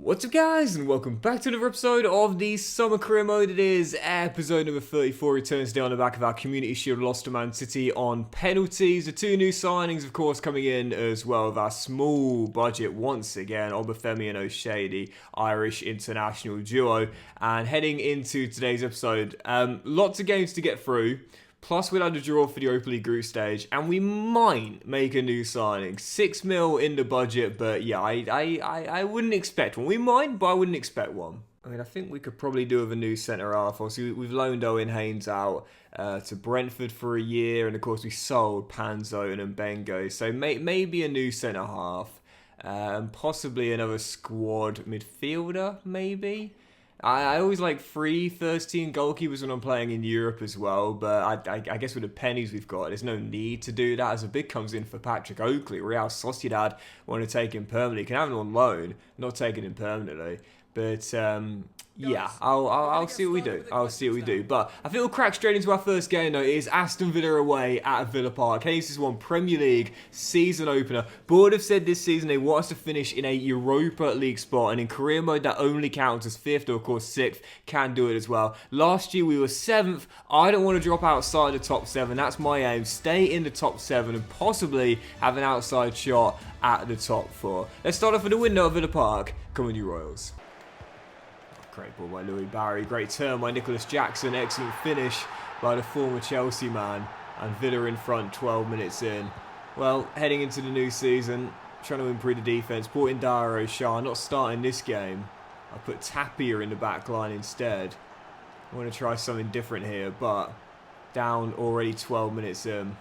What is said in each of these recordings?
What's up guys, and welcome back to another episode of the Summer Career Mode. It is episode number 34, returns today on the back of our Community Shield loss to Man City on penalties. The two new signings, of course, coming in as well with our small budget once again, Obafemi and O'Shea, the Irish international duo. And heading into today's episode, lots of games to get through. Plus, we'll have a draw for the Europa League group stage, and we might make a new signing. 6 mil in the budget, but yeah, I wouldn't expect one. We might, but I wouldn't expect one. I mean, I think we could probably do with a new centre-half. Obviously, we've loaned Owen Haynes out to Brentford for a year, and of course, we sold Panzo and Mbengo. So maybe a new centre-half, possibly another squad midfielder, maybe. I always like free first-team goalkeepers when I'm playing in Europe as well, but I guess with the pennies we've got, there's no need to do that, as a bid comes in for Patrick Oakley. Real Sociedad want to take him permanently. Can have him on loan, not taking him permanently. But yeah, I'll see what we do. I'll see what we do. But I think we'll crack straight into our first game though. It is Aston Villa away at Villa Park. Hayes has won Premier League season opener. Board have said this season they want us to finish in a Europa League spot, and in career mode that only counts as 5th, or of course 6th can do it as well. Last year we were 7th. I don't want to drop outside the top 7. That's my aim. Stay in the top 7 and possibly have an outside shot at the top 4. Let's start off with the window of Villa Park. Come on, you Royals. Great ball by Louis Barry, great turn by Nicholas Jackson, excellent finish by the former Chelsea man, and Villa in front 12 minutes in. Well, heading into the new season, trying to improve the defence, brought in Dara Shah, not starting this game. I put Tapia in the back line instead. I want to try something different here, but down already 12 minutes in.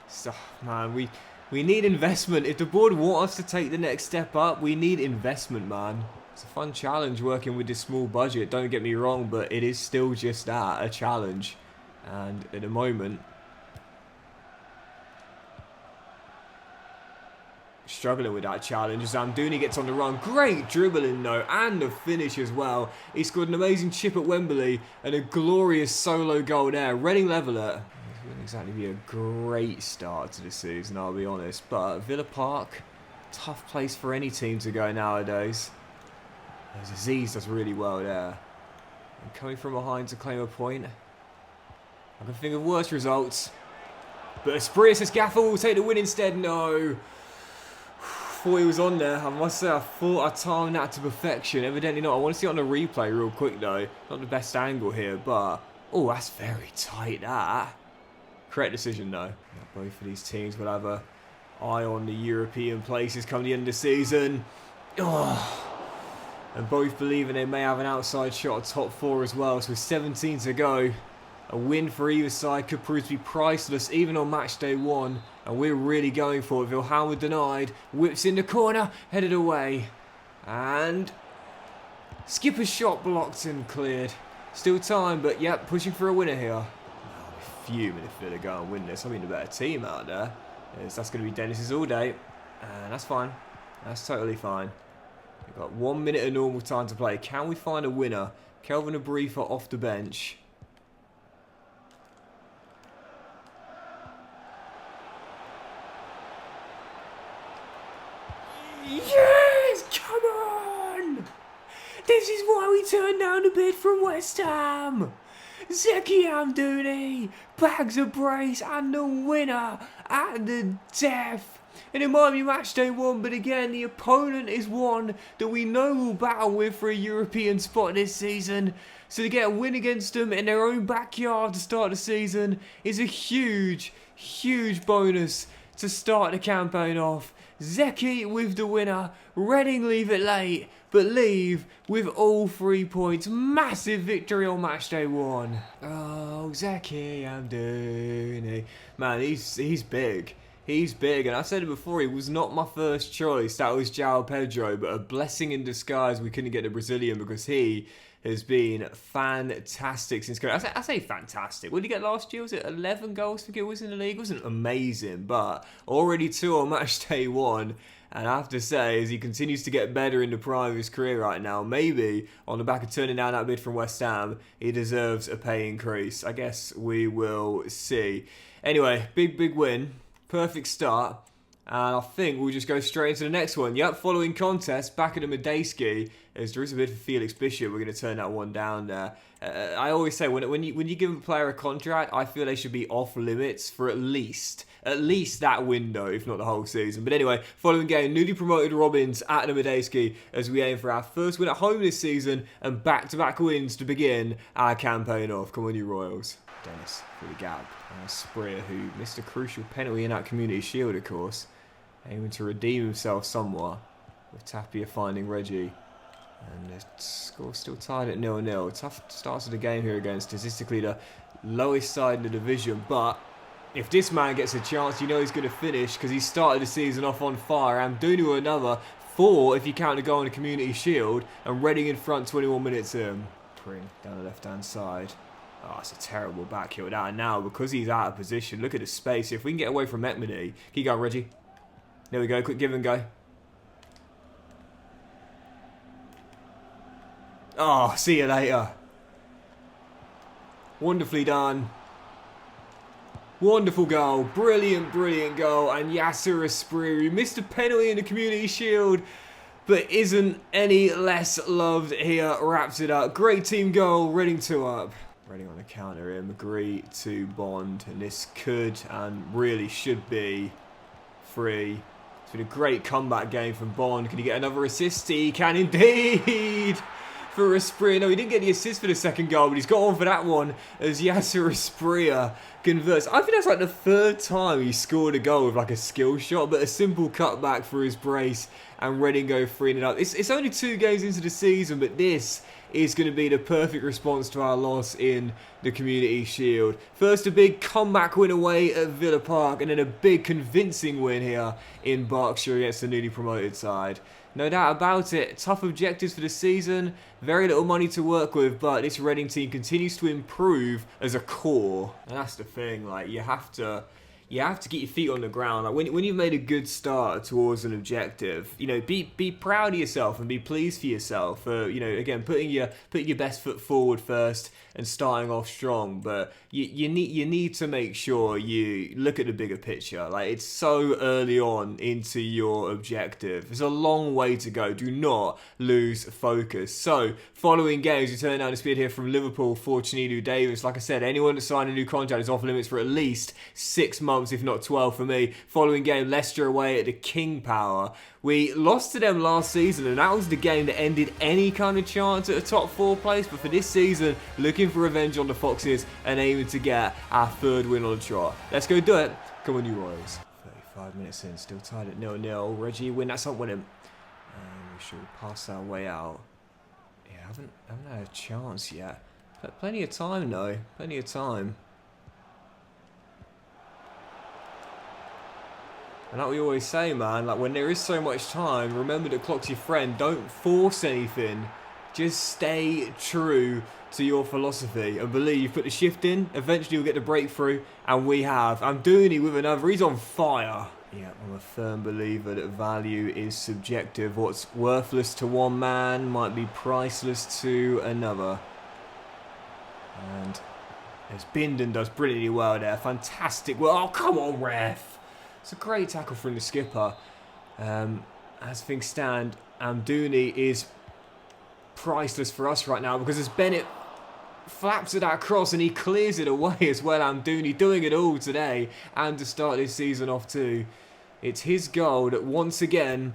So, man, we need investment. If the board want us to take the next step up, we need investment, man. It's a fun challenge working with this small budget, don't get me wrong, but it is still just that, a challenge. And at the moment, struggling with that challenge. Zamdouni gets on the run, great dribbling though, and the finish as well. He scored an amazing chip at Wembley and a glorious solo goal there. Reading level it. It wouldn't exactly be a great start to the season, I'll be honest, but Villa Park, tough place for any team to go nowadays. Aziz does really well there. And coming from behind to claim a point. I can think of worse results. But Esprit says Gaffer will take the win instead. No. Thought he was on there. I must say, I thought I timed that to perfection. Evidently not. I want to see it on the replay real quick though. Not the best angle here, but... oh, that's very tight, that. Correct decision though. Both of these teams will have an eye on the European places come the end of the season. Oh. And both believing they may have an outside shot at top 4 as well. So with 17 to go, a win for either side could prove to be priceless even on match day 1. And we're really going for it. Vilhelm denied, whips in the corner, headed away. And skipper's shot blocked and cleared. Still time, but yep, pushing for a winner here. I'll be fuming if Villa go and win this. I mean, the better team out there. That's going to be Dennis's all day. And that's fine. That's totally fine. We've got 1 minute of normal time to play. Can we find a winner? Kelvin Abrifa off the bench. Yes! Come on! This is why we turned down the bid from West Ham. Zeki Amdouni bags a brace and the winner at the death. And it might be match day 1, but again, the opponent is one that we know we'll battle with for a European spot this season. So to get a win against them in their own backyard to start the season is a huge, huge bonus to start the campaign off. Zeki with the winner. Reading leave it late, but leave with all 3 points. Massive victory on match day 1. Oh, Zeki Amdouni. Man, he's big. He's big, and I said it before, he was not my first choice. That was João Pedro, but a blessing in disguise we couldn't get the Brazilian because he has been fantastic since coming. I say fantastic. What did he get last year? Was it 11 goals? I think it was in the league. It wasn't amazing, but already 2 on match day 1. And I have to say, as he continues to get better in the prime of his career right now, maybe on the back of turning down that bid from West Ham, he deserves a pay increase. I guess we will see. Anyway, big win. Perfect start. And I think we'll just go straight into the next one. Yep, following contest, back at the Medeski. as there is a bit of Felix Bishop. We're going to turn that one down there. I always say, when you give a player a contract, I feel they should be off limits for at least that window, if not the whole season. But anyway, following game, newly promoted Robins at the Medeski as we aim for our first win at home this season and back-to-back wins to begin our campaign off. Come on, you Royals. Dennis for the gap. Sprea, who missed a crucial penalty in that Community Shield, of course, aiming to redeem himself somewhat, with Tapia finding Reggie. And the score still tied at 0-0. Tough start to the game here again. Statistically, the lowest side in the division. But if this man gets a chance, you know he's going to finish because he started the season off on fire. Amdunu another 4 if you count the goal in the Community Shield. And Reading in front 21 minutes in. Pring down the left-hand side. Oh, it's a terrible back heel. And now, because he's out of position, look at the space. If we can get away from Ekmedy. Keep going, Reggie. There we go. Quick give and go. Oh, see you later. Wonderfully done. Wonderful goal. Brilliant, brilliant goal. And Yasser Aspriri missed a penalty in the Community Shield, but isn't any less loved here. Wraps it up. Great team goal. Reading 2 up. Reading on the counter here. McGree to Bond. And this could and really should be free. It's been a great comeback game from Bond. Can he get another assist? He can indeed. For Espria. No, he didn't get the assist for the second goal, but he's got on for that one as Yasser Espria converts. I think that's like the 3rd time he scored a goal with like a skill shot, but a simple cutback for his brace and Reading go 3-0 up. It's only 2 games into the season, but this is going to be the perfect response to our loss in the Community Shield. First, a big comeback win away at Villa Park, and then a big convincing win here in Berkshire against the newly promoted side. No doubt about it, tough objectives for the season, very little money to work with, but this Reading team continues to improve as a core. And that's the thing, like, you have to get your feet on the ground. Like when you've made a good start towards an objective, you know, be proud of yourself and be pleased for yourself for, you know, again, putting your best foot forward first and starting off strong. But you need to make sure you look at the bigger picture. Like, it's so early on into your objective. There's a long way to go. Do not lose focus. So, following games, we turn down the speed here from Liverpool for Chinedu Davis. Like I said, anyone that signed a new contract is off limits for at least 6 months, if not 12 for me. Following game, Leicester away at the King Power. We lost to them last season, and that was the game that ended any kind of chance at a top 4 place. But for this season, looking for revenge on the Foxes and aiming to get our 3rd win on the trot. Let's go do it. Come on, you Royals. 35 minutes in, still tied at 0-0. Reggie win, that's not winning. And we should pass our way out. Yeah, haven't had a chance yet. But plenty of time though. Plenty of time. And like we always say, man, like when there is so much time, remember the clock's your friend. Don't force anything. Just stay true to your philosophy and believe. Put the shift in, eventually you'll get the breakthrough, and we have. I'm doing it with another. He's on fire. Yeah, I'm a firm believer that value is subjective. What's worthless to one man might be priceless to another. And as Bindon does brilliantly well there. Fantastic. Well, oh, come on, ref. It's a great tackle from the skipper. As things stand, Amdouni is priceless for us right now because as Bennett flaps at that cross and he clears it away as well, Amdouni doing it all today and to start this season off too. It's his goal that once again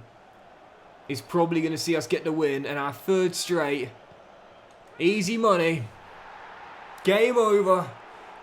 is probably going to see us get the win and our 3rd straight. Easy money. Game over.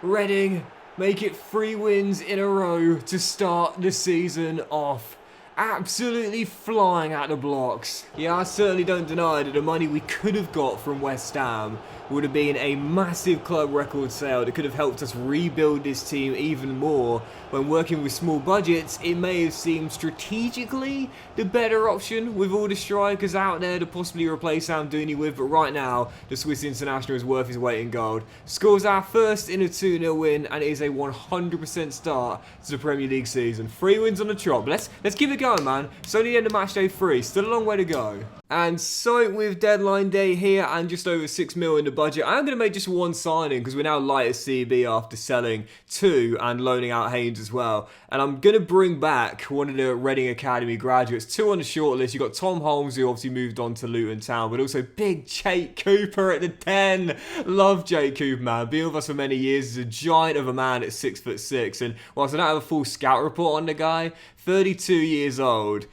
Reading make it 3 wins in a row to start the season off. Absolutely flying out the blocks. Yeah, I certainly don't deny that the money we could have got from West Ham would have been a massive club record sale that could have helped us rebuild this team even more. When working with small budgets, it may have seemed strategically the better option with all the strikers out there to possibly replace Amdouni with, but right now, the Swiss international is worth his weight in gold. Scores our first in a 2-0 win, and it is a 100% start to the Premier League season. 3 wins on the trot. Let's keep it going, man. It's only the end of match day 3. Still a long way to go. And so with deadline day here and just over 6 mil in the budget, I'm going to make just one signing because we're now light at CB after selling 2 and loaning out Haynes as well. And I'm going to bring back one of the Reading Academy graduates, 2 on the shortlist. You've got Tom Holmes, who obviously moved on to Luton Town, but also big Jake Cooper at the 10. Love Jake Cooper, man. Been with us for many years. He's a giant of a man at 6'6". And whilst I don't have a full scout report on the guy, 32 years old.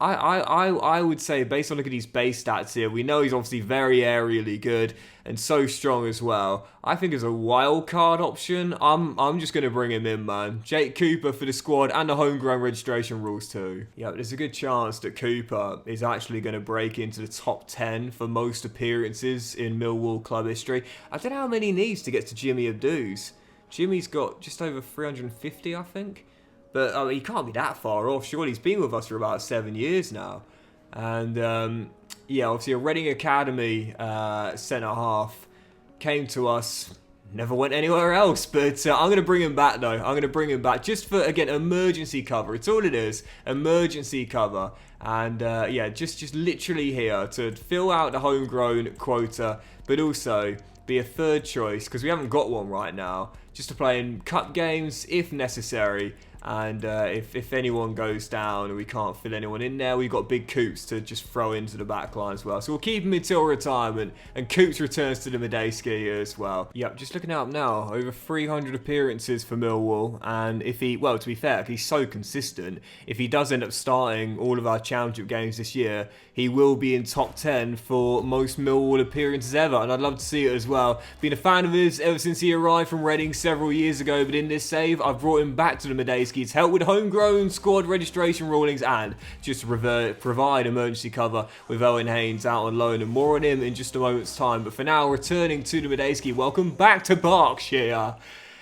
I would say, based on looking at these base stats here, we know he's obviously very aerially good and so strong as well. I think as a wild card option, I'm just going to bring him in, man. Jake Cooper for the squad and the homegrown registration rules too. Yeah, there's a good chance that Cooper is actually going to break into the top 10 for most appearances in Millwall club history. I don't know how many he needs to get to Jimmy Abdu's. Jimmy's got just over 350, I think. But I mean, he can't be that far off. Surely he's been with us for about 7 years now. And yeah, obviously a Reading Academy centre-half came to us, never went anywhere else. But I'm going to bring him back, though. I'm going to bring him back just for, again, emergency cover. It's all it is, emergency cover. And yeah, just literally here to fill out the homegrown quota, but also be a third choice, because we haven't got one right now, just to play in cup games if necessary. And if anyone goes down and we can't fit anyone in there, we've got big Coops to just throw into the back line as well. So we'll keep him until retirement, and Coops returns to the Medeski as well. Yep, just looking up now, over 300 appearances for Millwall, and if he, well, to be fair, he's so consistent, if he does end up starting all of our championship games this year, he will be in top 10 for most Millwall appearances ever, and I'd love to see it as well. Been a fan of his ever since he arrived from Reading several years ago, but in this save, I've brought him back to the Medeski to help with homegrown squad registration rulings and just to provide emergency cover with Owen Haynes out on loan, and more on him in just a moment's time. But for now, returning to the Medeski, welcome back to Berkshire,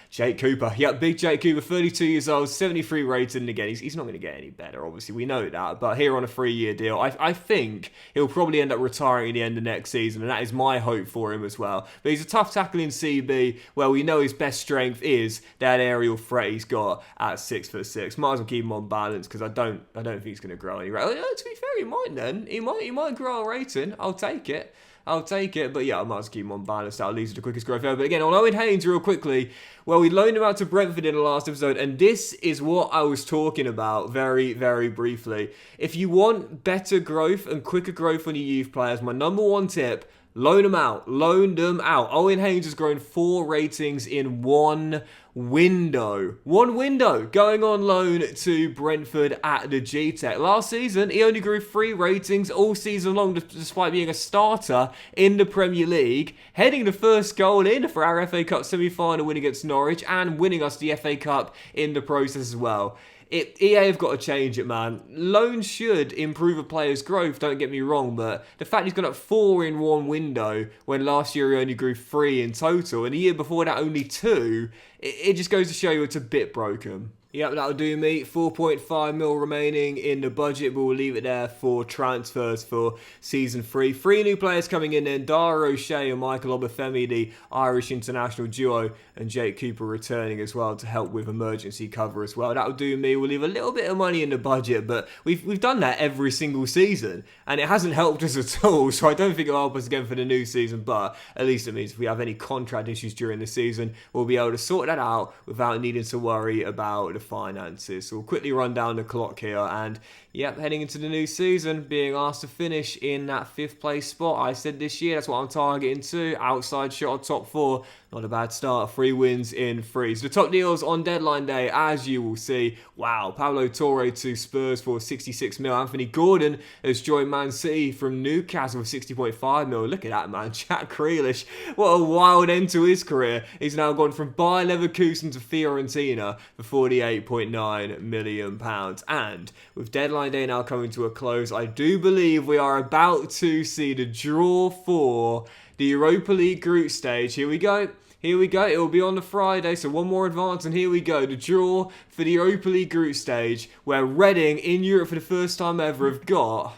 Jake Cooper. Yep, big Jake Cooper, 32 years old, 73 rated, and again, he's not going to get any better, obviously, we know that, but here on a 3-year deal, I think he'll probably end up retiring at the end of next season, and that is my hope for him as well. But he's a tough tackling CB, where we know his best strength is that aerial threat he's got at 6'6". Might as well keep him on balance, because I don't think he's going to grow any rating. To be fair, he might then. He might grow a rating. I'll take it. But yeah, I might as well keep him on balance. That leads to the quickest growth ever. But again, on Owen Haynes, real quickly, well, we loaned him out to Brentford in the last episode, and this is what I was talking about very, very briefly. If you want better growth and quicker growth on your youth players, my number one tip, loan them out. Loan them out. Owen Haynes has grown 4 ratings in one window. Going on loan to Brentford at the G-Tech. Last season, he only grew 3 ratings all season long, despite being a starter in the Premier League, heading the first goal in for our FA Cup semi-final win against Norwich, and winning us the FA Cup in the process as well. EA have got to change it, man. Loans should improve a player's growth, don't get me wrong, but the fact he's gone up 4 in one window when last year he only grew 3 in total, and the year before that only 2, it just goes to show you it's a bit broken. Yep, that'll do me. 4.5 mil remaining in the budget, but we'll leave it there for transfers for Season 3. 3 new players coming in then. Dara O'Shea and Michael Obafemi, the Irish international duo, and Jake Cooper returning as well to help with emergency cover as well. That'll do me. We'll leave a little bit of money in the budget, but we've done that every single season, and it hasn't helped us at all, so I don't think it'll help us again for the new season, but at least it means if we have any contract issues during the season, we'll be able to sort that out without needing to worry about the finances. So we'll quickly run down the clock here, and yep, heading into the new season, being asked to finish in that 5th place spot. I said this year, that's what I'm targeting to. Outside shot of top 4. Not a bad start. 3 wins in 3. So the top deals on deadline day, as you will see. Wow, Pablo Torre to Spurs for 66 mil. Anthony Gordon has joined Man City from Newcastle for 60.5 mil. Look at that, man. Jack Grealish. What a wild end to his career. He's now gone from Bayer Leverkusen to Fiorentina for £48.9 million. And with deadline day now coming to a close, I do believe we are about to see the draw for the Europa League group stage. Here we go. It will be on the Friday, so one more advance, and here we go. The draw for the Europa League group stage, where Reading in Europe for the first time ever have got...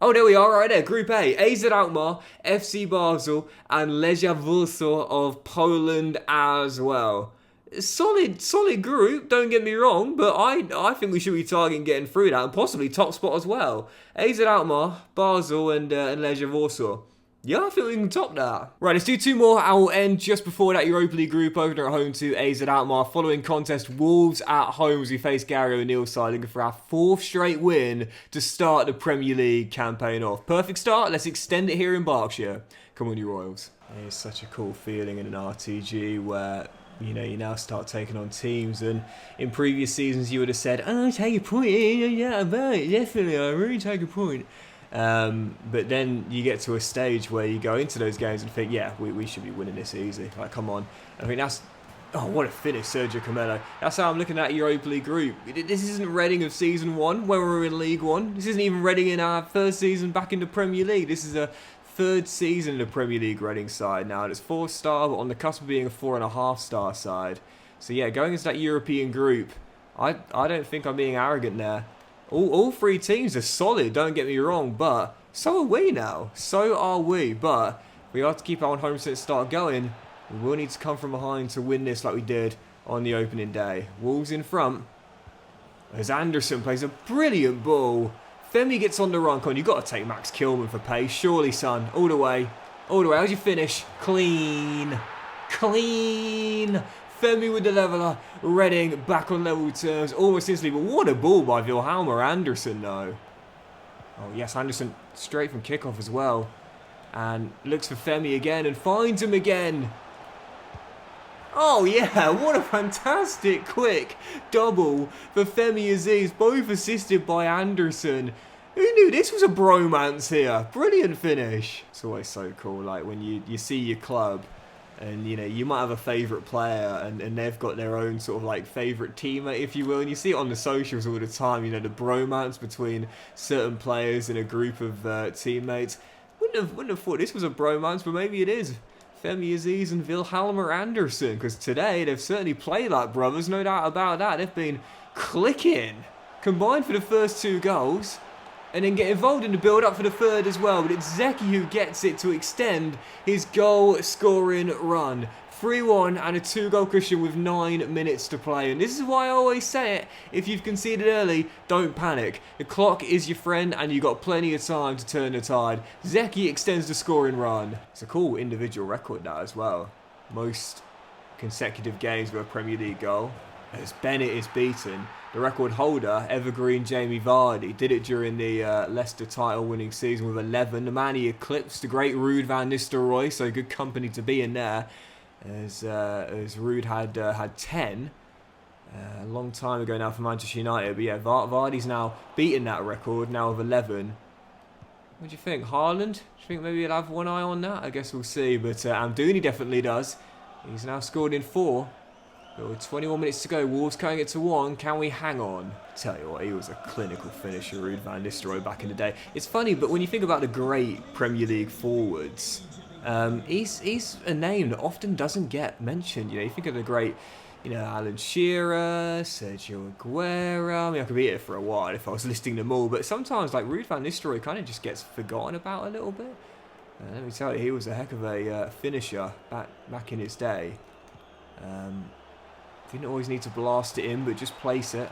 Oh, there we are, right there. Group A. AZ Alkmaar, FC Basel, and Legia Warsaw of Poland as well. solid group, don't get me wrong, but I think we should be targeting getting through that and possibly top spot as well. AZ Alkmaar, Basel and Legia Warsaw. Yeah, I think we can top that. Right, let's do 2 more. I will end just before that Europa League group opener at home to AZ Alkmaar. Following contest, Wolves at home as we face Gary O'Neill's side, looking for our 4th straight win to start the Premier League campaign off. Perfect start. Let's extend it here in Berkshire. Come on, you Royals. It's such a cool feeling in an RTG where, you know, you now start taking on teams, and in previous seasons you would have said, oh, take a point, yeah, definitely, I really take a point. But then you get to a stage where you go into those games and think, yeah, we should be winning this easy. Like, come on. I mean, that's... Oh, what a finish, Sergio Camelo. That's how I'm looking at Europa League group. This isn't Reading of Season 1, where we're in League 1. This isn't even Reading in our first season back in the Premier League. This is a 3rd season in the Premier League Reading side now. And it's 4-star, but on the cusp of being a 4.5-star side. So, yeah, going into that European group, I don't think I'm being arrogant there. All 3 teams are solid, don't get me wrong, but so are we now. So are we, but we have to keep our home set start going. We will need to come from behind to win this like we did on the opening day. Wolves in front. As Anderson plays a brilliant ball. Femi gets on the run. Come on, you've got to take Max Kilman for pace. Surely, son. All the way. All the way. How's your finish? Clean. Clean. Femi with the leveller. Reading back on level terms. Almost instantly. But what a ball by Wilhelmer Anderson, though. Oh, yes. Anderson straight from kickoff as well. And looks for Femi again and finds him again. Oh, yeah. What a fantastic quick double for Femi Aziz. Both assisted by Anderson. Who knew this was a bromance here? Brilliant finish. It's always so cool. Like when you see your club. And, you know, you might have a favourite player and they've got their own sort of, like, favourite teammate, if you will. And you see it on the socials all the time, you know, the bromance between certain players in a group of teammates. Wouldn't have thought this was a bromance, but maybe it is. Femi Aziz and Wilhelmer Anderson, because today they've certainly played like brothers, no doubt about that. They've been clicking. Combined for the first 2 goals. And then get involved in the build-up for the 3rd as well. But it's Zeki who gets it to extend his goal-scoring run. 3-1 and a 2-goal cushion with 9 minutes to play. And this is why I always say it. If you've conceded early, don't panic. The clock is your friend and you've got plenty of time to turn the tide. Zeki extends the scoring run. It's a cool individual record now as well. Most consecutive games with a Premier League goal. As Bennett is beaten. The record holder, evergreen Jamie Vardy, did it during the Leicester title-winning season with 11. The man he eclipsed, the great Ruud van Nistelrooy, so good company to be in there, as Ruud had 10 a long time ago now for Manchester United. But yeah, Vardy's now beaten that record, now with 11. What do you think, Haaland? Do you think maybe he'll have one eye on that? I guess we'll see, but Amdouni definitely does. He's now scored in 4. But with 21 minutes to go, Wolves carrying it to 1. Can we hang on? Tell you what, he was a clinical finisher, Ruud van Nistelrooy, back in the day. It's funny, but when you think about the great Premier League forwards, he's a name that often doesn't get mentioned. You know, you think of the great, you know, Alan Shearer, Sergio Aguero. I mean, I could be here for a while if I was listing them all, but sometimes, like, Ruud van Nistelrooy kind of just gets forgotten about a little bit. Let me tell you, he was a heck of a finisher back in his day. Didn't always need to blast it in, but just place it.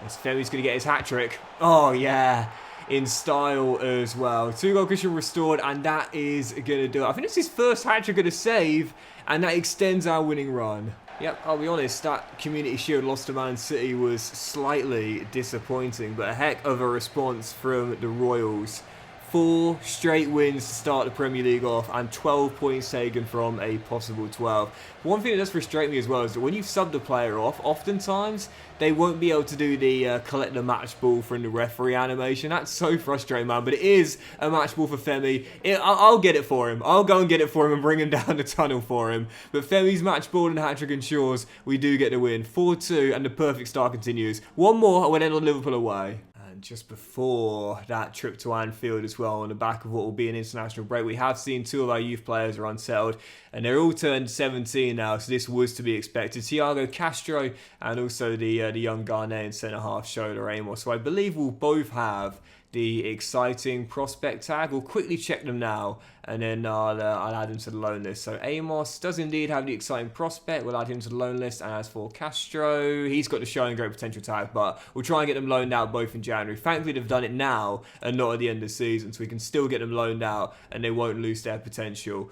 As Femi's going to get his hat-trick. Oh, yeah. In style as well. 2-goal cushion restored, and that is going to do it. I think it's his first hat-trick of the save, and that extends our winning run. Yep, I'll be honest, that Community Shield loss to Man City was slightly disappointing, but a heck of a response from the Royals. 4 straight wins to start the Premier League off and 12 points taken from a possible 12. One thing that does frustrate me as well is that when you've subbed a player off, oftentimes they won't be able to do the collect the match ball from the referee animation. That's so frustrating, man. But it is a match ball for Femi. I'll get it for him. I'll go and get it for him and bring him down the tunnel for him. But Femi's match ball and hat-trick ensures we do get the win. 4-2 and the perfect start continues. One more and we'll end on Liverpool away. Just before that trip to Anfield as well, on the back of what will be an international break, we have seen 2 of our youth players are unsettled and they're all turned 17 now, so this was to be expected. Thiago Castro and also the young Ghanaian centre-half Shola Amos, so I believe we'll both have the exciting prospect tag. We'll quickly check them now, and then I'll add him to the loan list. So Amos does indeed have the exciting prospect. We'll add him to the loan list. And as for Castro, he's got the showing great potential tag, but we'll try and get them loaned out both in January. Thankfully, they've done it now and not at the end of the season, so we can still get them loaned out and they won't lose their potential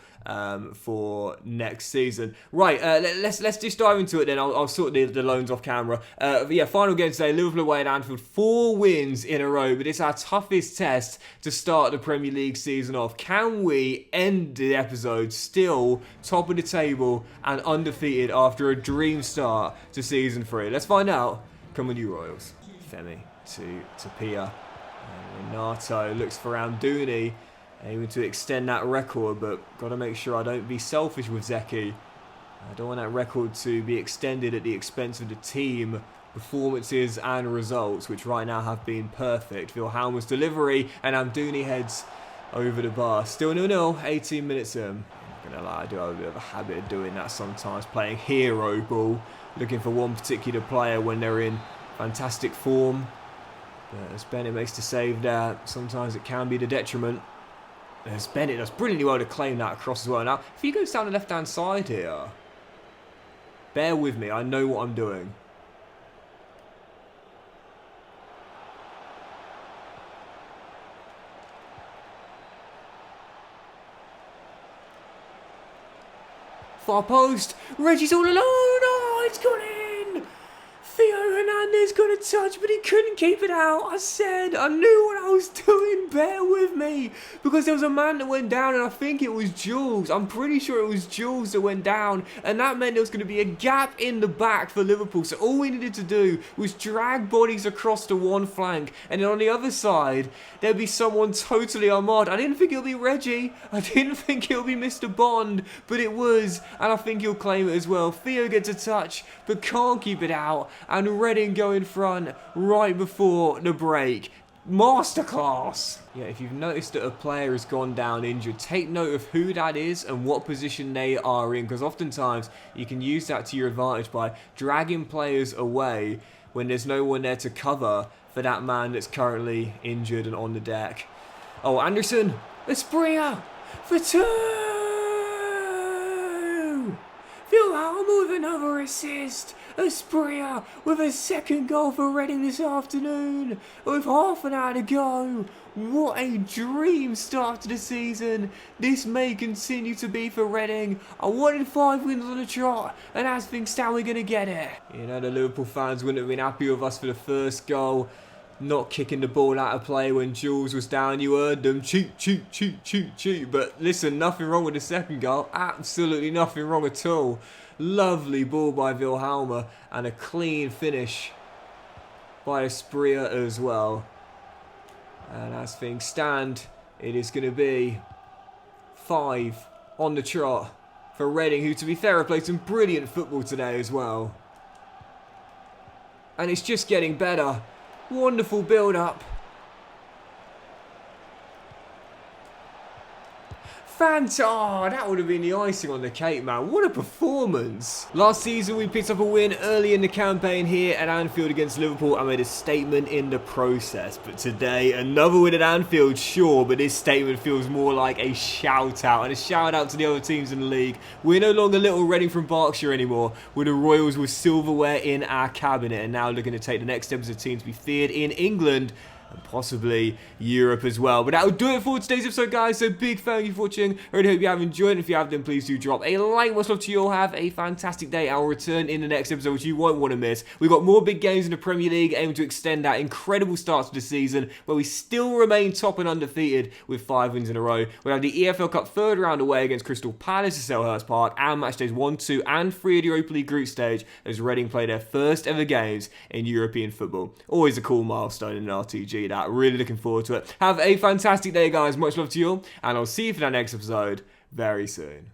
for next season. Right, let's just dive into it then. I'll sort the loans off camera. Yeah, final game today, Liverpool away at Anfield. 4 wins in a row, but it's our toughest test to start the Premier League season off. Can we end the episode still top of the table and undefeated after a dream start to season 3? Let's find out. Come on, you Royals. Femi to Pia. Renato looks for Amdouni, aiming to extend that record, but got to make sure I don't be selfish with Zeki. I don't want that record to be extended at the expense of the team performances and results, which right now have been perfect. Wilhelm's delivery, and Amdouni heads over the bar. Still 0-0, 18 minutes in. I'm not going to lie, I do have a bit of a habit of doing that sometimes, playing hero ball, looking for one particular player when they're in fantastic form. But as Bennett makes the save there, sometimes it can be the detriment. As Bennett does brilliantly well to claim that across as well. Now, if he goes down the left-hand side here, bear with me, I know what I'm doing. Far post, Reggie's all alone, oh, it's gone in! Theo Hernandez got a touch, but he couldn't keep it out. I knew what I was doing, bear with me. Because there was a man that went down, and I think it was Jules. I'm pretty sure it was Jules that went down, and that meant there was going to be a gap in the back for Liverpool. So all we needed to do was drag bodies across to one flank, and then on the other side, there'd be someone totally unmarked. I didn't think it would be Reggie. I didn't think it would be Mr. Bond, but it was, and I think he'll claim it as well. Theo gets a touch, but can't keep it out. And Reading go in front right before the break. Masterclass! Yeah, if you've noticed that a player has gone down injured, take note of who that is and what position they are in, because oftentimes you can use that to your advantage by dragging players away when there's no one there to cover for that man that's currently injured and on the deck. Oh, Anderson! Espria! For 2! Wilhelm with another assist. Espria with a second goal for Reading this afternoon. With half an hour to go. What a dream start to the season. This may continue to be for Reading. I wanted 5 wins on the trot, and as things stand, we're going to get it. You know, the Liverpool fans wouldn't have been happy with us for the first goal. Not kicking the ball out of play when Jules was down. You heard them cheat, cheat, cheat, cheat, cheat. But listen, nothing wrong with the second goal. Absolutely nothing wrong at all. Lovely ball by Wilhelm and a clean finish by Espria as well. And as things stand, it is going to be 5 on the trot for Reading, who, to be fair, have played some brilliant football today as well. And it's just getting better. Wonderful build-up. Oh, that would have been the icing on the cake, man. What a performance. Last season, we picked up a win early in the campaign here at Anfield against Liverpool and made a statement in the process. But today, another win at Anfield, sure, but this statement feels more like a shout-out. And a shout-out to the other teams in the league. We're no longer little Reading from Berkshire anymore. We're the Royals with silverware in our cabinet and now looking to take the next steps as a team to be feared in England and possibly Europe as well. But that'll do it for today's episode, guys. So big thank you for watching. I really hope you have enjoyed. And if you have, then please do drop a like. Much love to you all. Have a fantastic day. I'll return in the next episode, which you won't want to miss. We've got more big games in the Premier League, aiming to extend that incredible start to the season, where we still remain top and undefeated with 5 wins in a row. We'll have the EFL Cup third round away against Crystal Palace at Selhurst Park, and match days 1, 2, and 3 of the Europa League group stage as Reading play their first ever games in European football. Always a cool milestone in an RTG, that. Really looking forward to it. Have a fantastic day, guys. Much love to you all, and I'll see you for that next episode very soon.